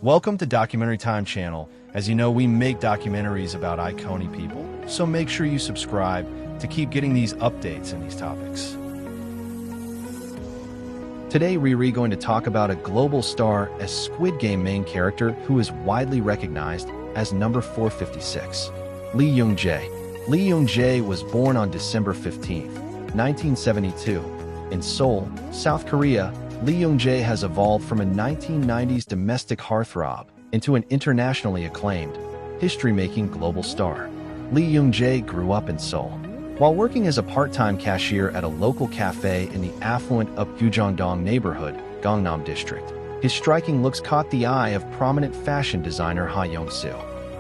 Welcome to Documentary Time channel. As you know, we make documentaries about iconic people, so make sure you subscribe to keep getting these updates and these topics. Today, we're going to talk about a global star as Squid Game main character who is widely recognized as number 456, Jung Jae. Jung Jae was born on December 15, 1972, in Seoul, South Korea. Jung Jae has evolved from a 1990s domestic heartthrob into an internationally acclaimed, history-making global star. Jung Jae grew up in Seoul. While working as a part-time cashier at a local cafe in the affluent Upgujeongdong neighborhood, Gangnam District, his striking looks caught the eye of prominent fashion designer Ha Young-soo.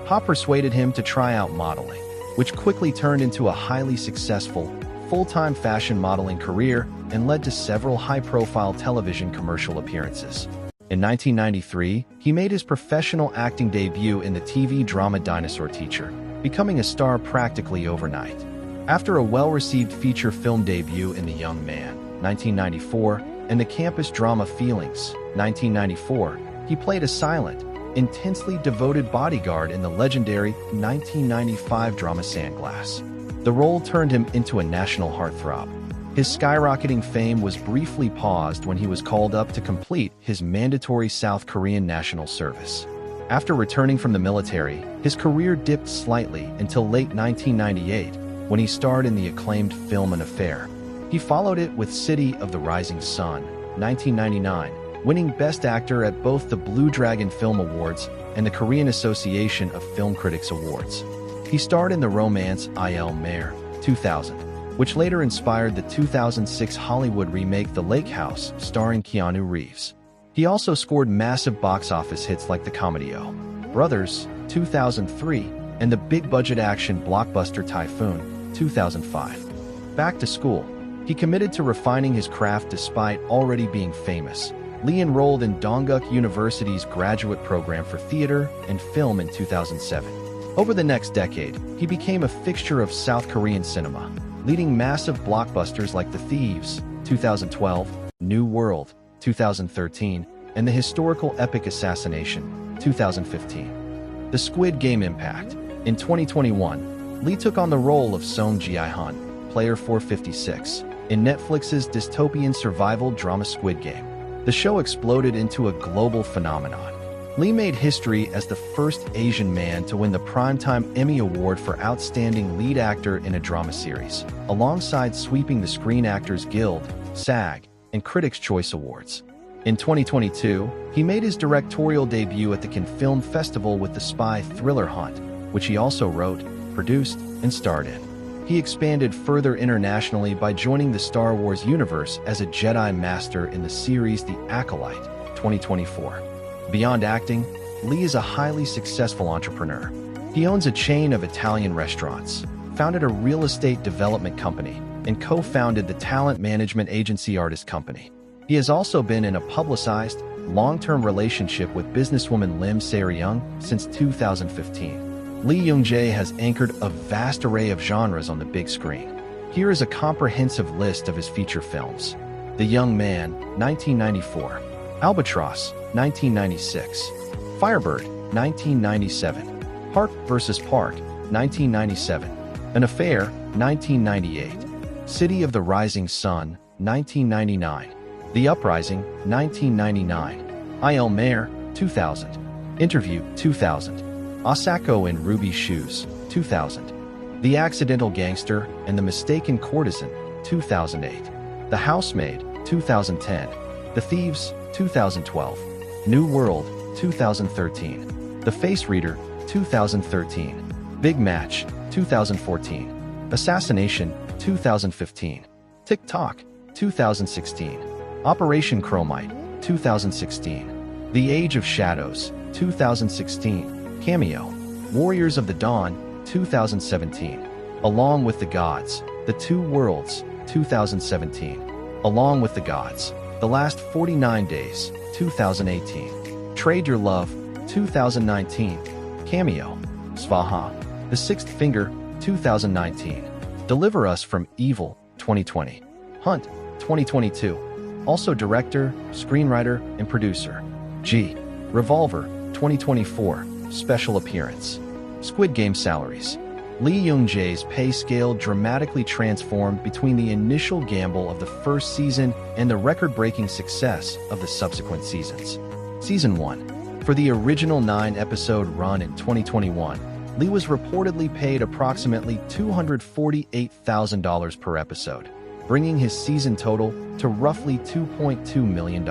Ha persuaded him to try out modeling, which quickly turned into a highly successful, full-time fashion modeling career and led to several high-profile television commercial appearances. In 1993, he made his professional acting debut in the TV drama Dinosaur Teacher, becoming a star practically overnight. After a well-received feature film debut in The Young Man, 1994, and the campus drama Feelings, 1994, he played a silent, intensely devoted bodyguard in the legendary 1995 drama Sandglass. The role turned him into a national heartthrob. His skyrocketing fame was briefly paused when he was called up to complete his mandatory South Korean national service. After returning from the military, his career dipped slightly until late 1998, when he starred in the acclaimed film An Affair. He followed it with City of the Rising Sun, 1999, winning Best Actor at both the Blue Dragon Film Awards and the Korean Association of Film Critics Awards. He starred in the romance Il Maire, 2000, which later inspired the 2006 Hollywood remake The Lake House, starring Keanu Reeves. He also scored massive box office hits like the comedy Oh Brothers, 2003, and the big-budget action blockbuster Typhoon, 2005. Back to school. He committed to refining his craft despite already being famous. Lee enrolled in Dongguk University's graduate program for theater and film in 2007. Over the next decade, he became a fixture of South Korean cinema, leading massive blockbusters like The Thieves, 2012, New World, 2013, and the historical epic Assassination, 2015. The Squid Game impact. In 2021, Lee took on the role of Song Jae-han, player 456, in Netflix's dystopian survival drama Squid Game. The show exploded into a global phenomenon. Lee made history as the first Asian man to win the Primetime Emmy Award for Outstanding Lead Actor in a Drama Series, alongside sweeping the Screen Actors Guild, SAG, and Critics' Choice Awards. In 2022, he made his directorial debut at the Cannes Film Festival with the spy thriller Hunt, which he also wrote, produced, and starred in. He expanded further internationally by joining the Star Wars universe as a Jedi Master in the series The Acolyte, 2024. Beyond acting, Lee is a highly successful entrepreneur. He owns a chain of Italian restaurants, founded a real estate development company, and co-founded the talent management agency Artist Company. He has also been in a publicized, long-term relationship with businesswoman Lim Se-ryung since 2015. Jung Jae has anchored a vast array of genres on the big screen. Here is a comprehensive list of his feature films. The Young Man, 1994. Albatross, 1996. Firebird, 1997. Park vs. Park, 1997. An Affair, 1998. City of the Rising Sun, 1999. The Uprising, 1999. Il Maire, 2000. Interview, 2000. Asako in Ruby Shoes, 2000. The Accidental Gangster and the Mistaken Courtesan, 2008. The Housemaid, 2010. The Thieves, 2012. New World, 2013. The Face Reader, 2013. Big Match, 2014. Assassination, 2015. TikTok, 2016. Operation Chromite, 2016. The Age of Shadows, 2016. Cameo. Warriors of the Dawn, 2017. Along with the Gods, The Two Worlds, 2017. Along with the Gods, The Last 49 Days, 2018. Trade Your Love, 2019. Cameo. Svaha. The Sixth Finger, 2019. Deliver Us from Evil, 2020. Hunt, 2022. Also director, screenwriter, and producer. G. Revolver, 2024 Special Appearance. Squid Game salaries. Jung Jae's pay scale dramatically transformed between the initial gamble of the first season and the record-breaking success of the subsequent seasons. Season 1. For the original 9-episode run in 2021, Lee was reportedly paid approximately $248,000 per episode, bringing his season total to roughly $2.2 million.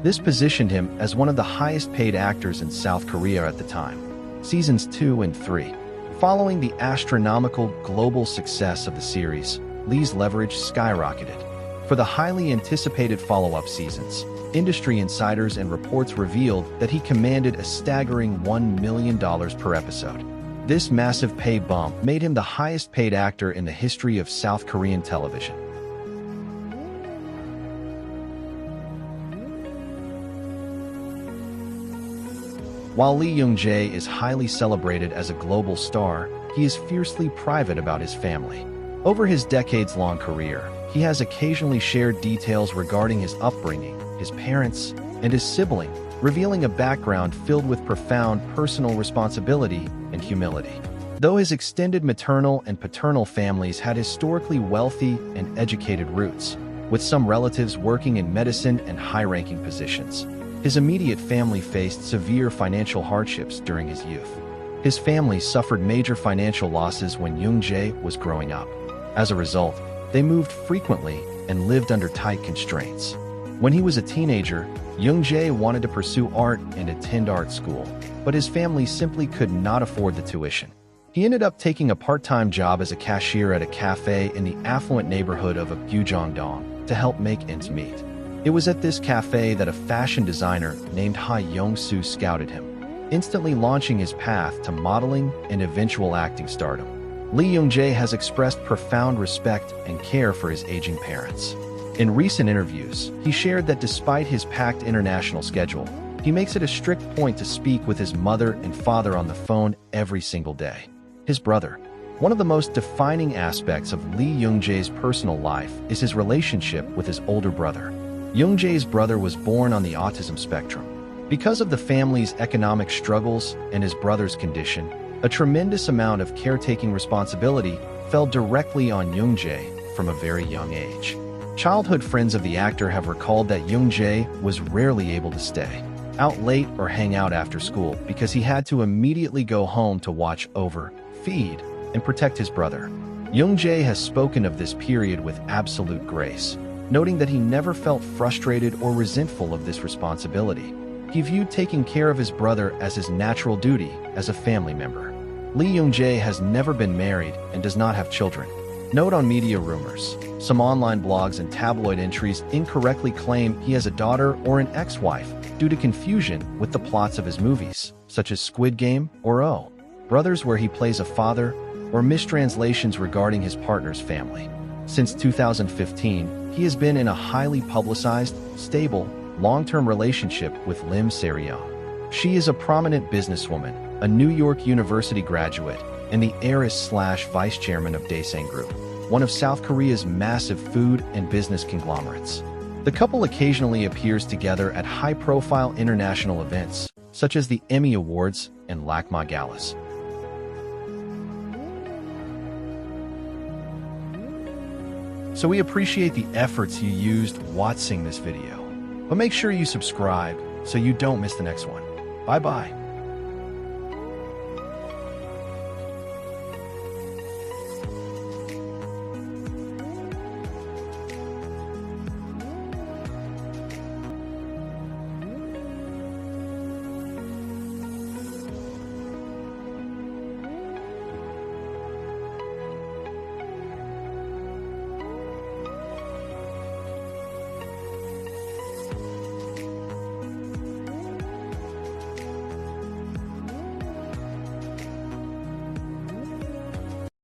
This positioned him as one of the highest-paid actors in South Korea at the time. Seasons 2 and 3. Following the astronomical global success of the series, Lee's leverage skyrocketed. For the highly anticipated follow-up seasons, industry insiders and reports revealed that he commanded a staggering $1 million per episode. This massive pay bump made him the highest-paid actor in the history of South Korean television. While Jung Jae is highly celebrated as a global star, he is fiercely private about his family. Over his decades-long career, he has occasionally shared details regarding his upbringing, his parents, and his sibling, revealing a background filled with profound personal responsibility and humility. Though his extended maternal and paternal families had historically wealthy and educated roots, with some relatives working in medicine and high-ranking positions, his immediate family faced severe financial hardships during his youth. His family suffered major financial losses when Jung Jae was growing up. As a result, they moved frequently and lived under tight constraints. When he was a teenager, Jung Jae wanted to pursue art and attend art school, but his family simply could not afford the tuition. He ended up taking a part-time job as a cashier at a cafe in the affluent neighborhood of Gyeongdong to help make ends meet. It was at this cafe that a fashion designer named Ha Young-soo scouted him, instantly launching his path to modeling and eventual acting stardom. Jung Jae has expressed profound respect and care for his aging parents. In recent interviews, he shared that despite his packed international schedule, he makes it a strict point to speak with his mother and father on the phone every single day. His brother. One of the most defining aspects of Jung Jae's personal life is his relationship with his older brother. Jung Jae's brother was born on the autism spectrum. Because of the family's economic struggles and his brother's condition, a tremendous amount of caretaking responsibility fell directly on Jung Jae from a very young age. Childhood friends of the actor have recalled that Jung Jae was rarely able to stay out late or hang out after school because he had to immediately go home to watch over, feed, and protect his brother. Jung Jae has spoken of this period with absolute grace, noting that he never felt frustrated or resentful of this responsibility. He viewed taking care of his brother as his natural duty as a family member. Jung Jae has never been married and does not have children. Note on media rumors. Some online blogs and tabloid entries incorrectly claim he has a daughter or an ex-wife due to confusion with the plots of his movies, such as Squid Game or Oh, Brothers, where he plays a father, or mistranslations regarding his partner's family. Since 2015, he has been in a highly publicized, stable, long-term relationship with Lim Se-ryung. She is a prominent businesswoman, a New York University graduate, and the heiress/vice chairman of Daesang Group, one of South Korea's massive food and business conglomerates. The couple occasionally appears together at high-profile international events, such as the Emmy Awards and LACMA galas. So we appreciate the efforts you used watching this video. But make sure you subscribe so you don't miss the next one. Bye-bye.